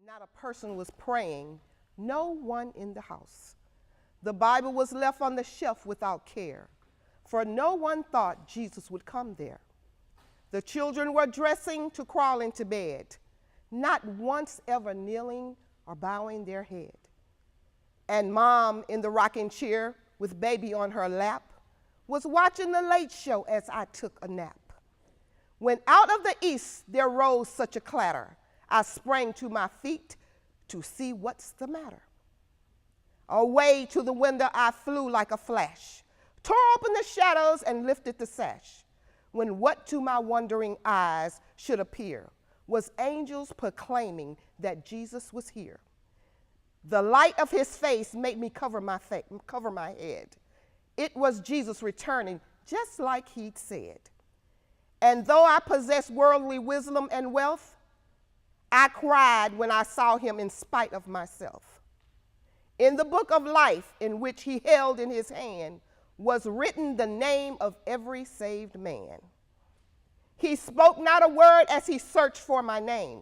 Not a person was praying, no one in the house. The Bible was left on the shelf without care, for no one thought Jesus would come there. The children were dressing to crawl into bed, not once ever kneeling or bowing their head. And Mom, in the rocking chair with baby on her lap, was watching the late show as I took a nap. When out of the east there rose such a clatter, I sprang to my feet to see what's the matter. Away to the window I flew like a flash, tore open the shadows and lifted the sash, when what to my wondering eyes should appear was angels proclaiming that Jesus was here. The light of his face made me cover my head. It was Jesus returning, just like he'd said. And though I possess worldly wisdom and wealth, I cried when I saw him in spite of myself. In the book of life, in which he held in his hand, was written the name of every saved man. He spoke not a word as he searched for my name.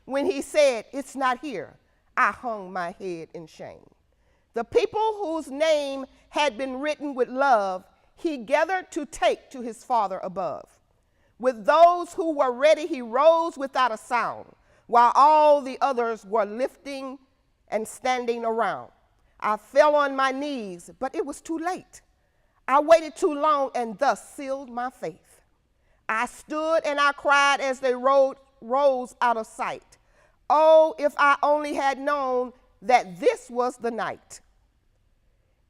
When he said, "It's not here," I hung my head in shame. The people whose name had been written with love, he gathered to take to his Father above. With those who were ready, he rose without a sound, while all the others were lifting and standing around. I fell on my knees, but it was too late. I waited too long and thus sealed my faith. I stood and I cried as they rose out of sight. Oh, if I only had known that this was the night.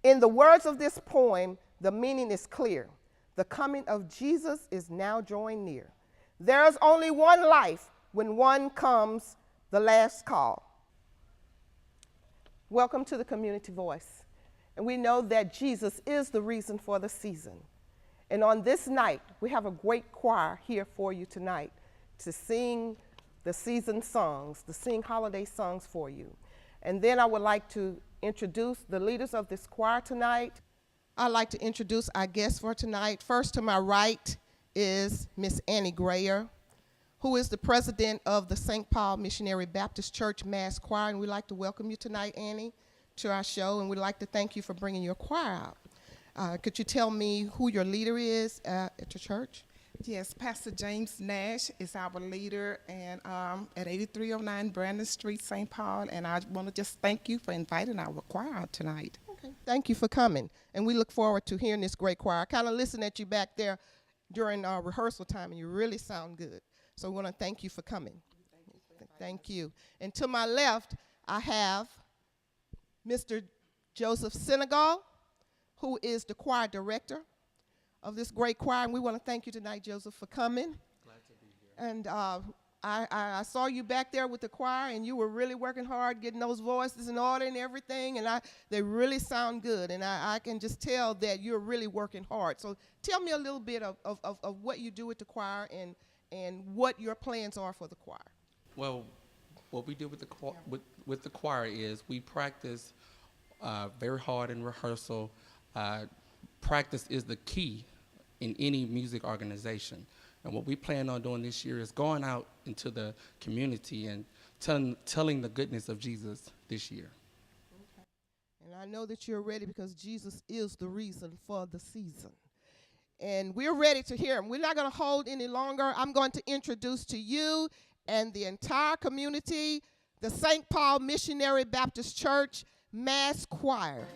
In the words of this poem, the meaning is clear. The coming of Jesus is now drawing near. There is only one life. When one comes, the last call. Welcome to the Community Voice. And we know that Jesus is the reason for the season. And on this night, we have a great choir here for you tonight to sing the season songs, to sing holiday songs for you. And then I would like to introduce the leaders of this choir tonight. I'd like to introduce our guests for tonight. First to my right is Miss Annie Grayer, who is the president of the St. Paul Missionary Baptist Church Mass Choir. And we'd like to welcome you tonight, Annie, to our show. And we'd like to thank you for bringing your choir out. Could you tell me who your leader is at your church? Yes, Pastor James Nash is our leader and at 8309 Brandon Street, St. Paul. And I want to just thank you for inviting our choir out tonight. Okay, thank you for coming. And we look forward to hearing this great choir. I kind of listened at you back there during our rehearsal time, and you really sound good. So we want to thank you for coming. Thank you. And to my left, I have Mr. Joseph Senegal, who is the choir director of this great choir. And we want to thank you tonight, Joseph, for coming. Glad to be here. And I saw you back there with the choir, and you were really working hard, getting those voices in order and everything, and they really sound good. And I can just tell that you're really working hard. So tell me a little bit of what you do with the choir and what your plans are for the choir. Well, what we do with the choir is we practice very hard in rehearsal. Practice is the key in any music organization. And what we plan on doing this year is going out into the community and telling the goodness of Jesus this year. Okay. And I know that you're ready because Jesus is the reason for the season. And we're ready to hear him. We're not going to hold any longer. I'm going to introduce to you and the entire community the St. Paul Missionary Baptist Church Mass Choir.